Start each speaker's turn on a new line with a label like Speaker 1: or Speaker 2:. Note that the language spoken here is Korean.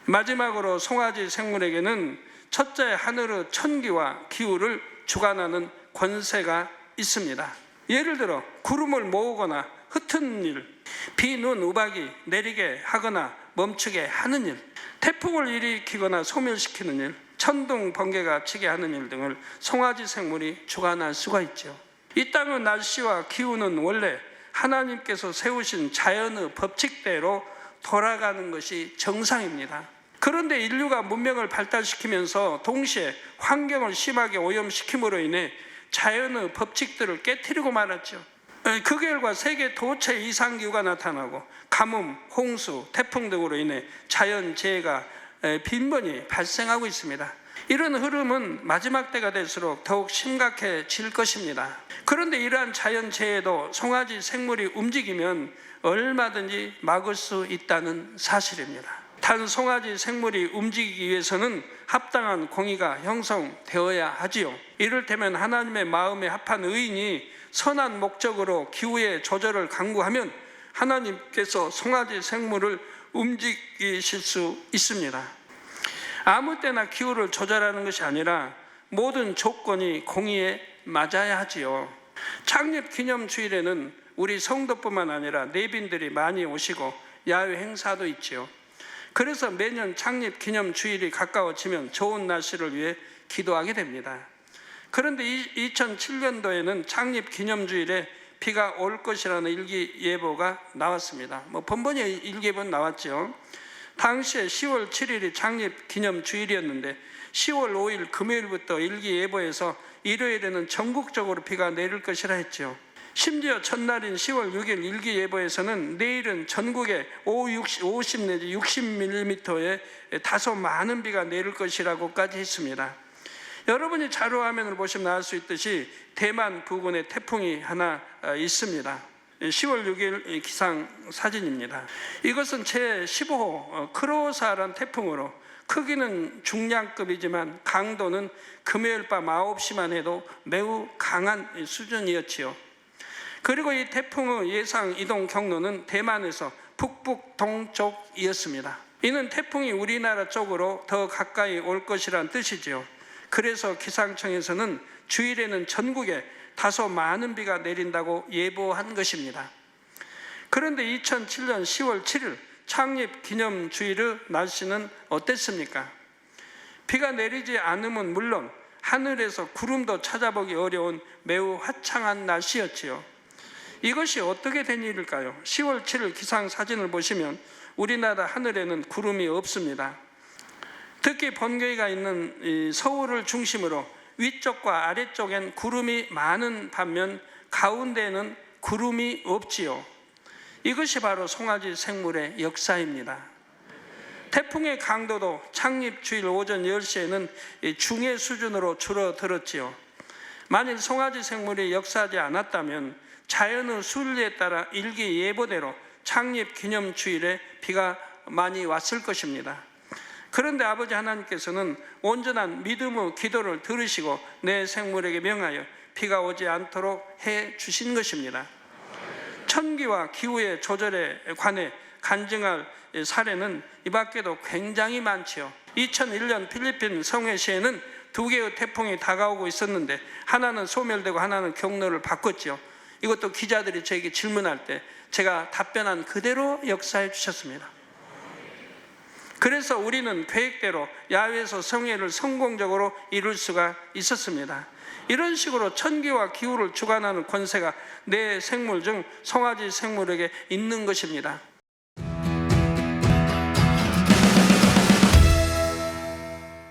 Speaker 1: 마지막으로 송아지 생물에게는 첫째 하늘의 천기와 기후를 주관하는 권세가 있습니다. 예를 들어 구름을 모으거나 흩은 일, 비, 눈, 우박이 내리게 하거나 멈추게 하는 일, 태풍을 일으키거나 소멸시키는 일, 천둥, 번개가 치게 하는 일 등을 송아지 생물이 주관할 수가 있죠. 이 땅의 날씨와 기후는 원래 하나님께서 세우신 자연의 법칙대로 돌아가는 것이 정상입니다. 그런데 인류가 문명을 발달시키면서 동시에 환경을 심하게 오염시킴으로 인해 자연의 법칙들을 깨트리고 말았죠. 그 결과 세계 도체 이상기후가 나타나고 가뭄, 홍수, 태풍 등으로 인해 자연재해가 빈번히 발생하고 있습니다. 이런 흐름은 마지막 때가 될수록 더욱 심각해질 것입니다. 그런데 이러한 자연재해도 송아지 생물이 움직이면 얼마든지 막을 수 있다는 사실입니다. 단 송아지 생물이 움직이기 위해서는 합당한 공의가 형성되어야 하지요. 이를테면 하나님의 마음에 합한 의인이 선한 목적으로 기후의 조절을 강구하면 하나님께서 송아지 생물을 움직이실 수 있습니다. 아무 때나 기후를 조절하는 것이 아니라 모든 조건이 공의에 맞아야 하지요. 창립기념주일에는 우리 성도뿐만 아니라 내빈들이 많이 오시고 야외 행사도 있지요. 그래서 매년 창립기념주일이 가까워지면 좋은 날씨를 위해 기도하게 됩니다. 그런데 2007년도에는 창립기념주일에 비가 올 것이라는 일기예보가 나왔습니다. 번번이 일기예보는 나왔죠. 당시에 10월 7일이 창립기념주일이었는데 10월 5일 금요일부터 일기예보에서 일요일에는 전국적으로 비가 내릴 것이라 했죠. 심지어 첫날인 10월 6일 일기예보에서는 내일은 전국에 50 내지 60mm의 다소 많은 비가 내릴 것이라고까지 했습니다. 여러분이 자료화면을 보시면 알 수 있듯이 대만 부근에 태풍이 하나 있습니다. 10월 6일 기상 사진입니다. 이것은 제15호 크로사라는 태풍으로 크기는 중량급이지만 강도는 금요일 밤 9시만 해도 매우 강한 수준이었지요. 그리고 이 태풍의 예상 이동 경로는 대만에서 북북 동쪽이었습니다. 이는 태풍이 우리나라 쪽으로 더 가까이 올 것이란 뜻이지요. 그래서 기상청에서는 주일에는 전국에 다소 많은 비가 내린다고 예보한 것입니다. 그런데 2007년 10월 7일 창립기념주일의 날씨는 어땠습니까? 비가 내리지 않으면 물론 하늘에서 구름도 찾아보기 어려운 매우 화창한 날씨였지요. 이것이 어떻게 된 일일까요? 10월 7일 기상 사진을 보시면 우리나라 하늘에는 구름이 없습니다. 특히 번개가 있는 서울을 중심으로 위쪽과 아래쪽엔 구름이 많은 반면 가운데는 구름이 없지요. 이것이 바로 송아지 생물의 역사입니다. 태풍의 강도도 창립주일 오전 10시에는 중해 수준으로 줄어들었지요. 만일 송아지 생물이 역사하지 않았다면 자연의 순리에 따라 일기예보대로 창립기념주일에 비가 많이 왔을 것입니다. 그런데 아버지 하나님께서는 온전한 믿음의 기도를 들으시고 내 생물에게 명하여 비가 오지 않도록 해 주신 것입니다. 천기와 기후의 조절에 관해 간증할 사례는 이 밖에도 굉장히 많지요. 2001년 필리핀 성해시에는 두 개의 태풍이 다가오고 있었는데 하나는 소멸되고 하나는 경로를 바꿨지요. 이것도 기자들이 저에게 질문할 때 제가 답변한 그대로 역사해 주셨습니다. 그래서 우리는 계획대로 야외에서 성회를 성공적으로 이룰 수가 있었습니다. 이런 식으로 천기와 기후를 주관하는 권세가 내 생물 중 송아지 생물에게 있는 것입니다.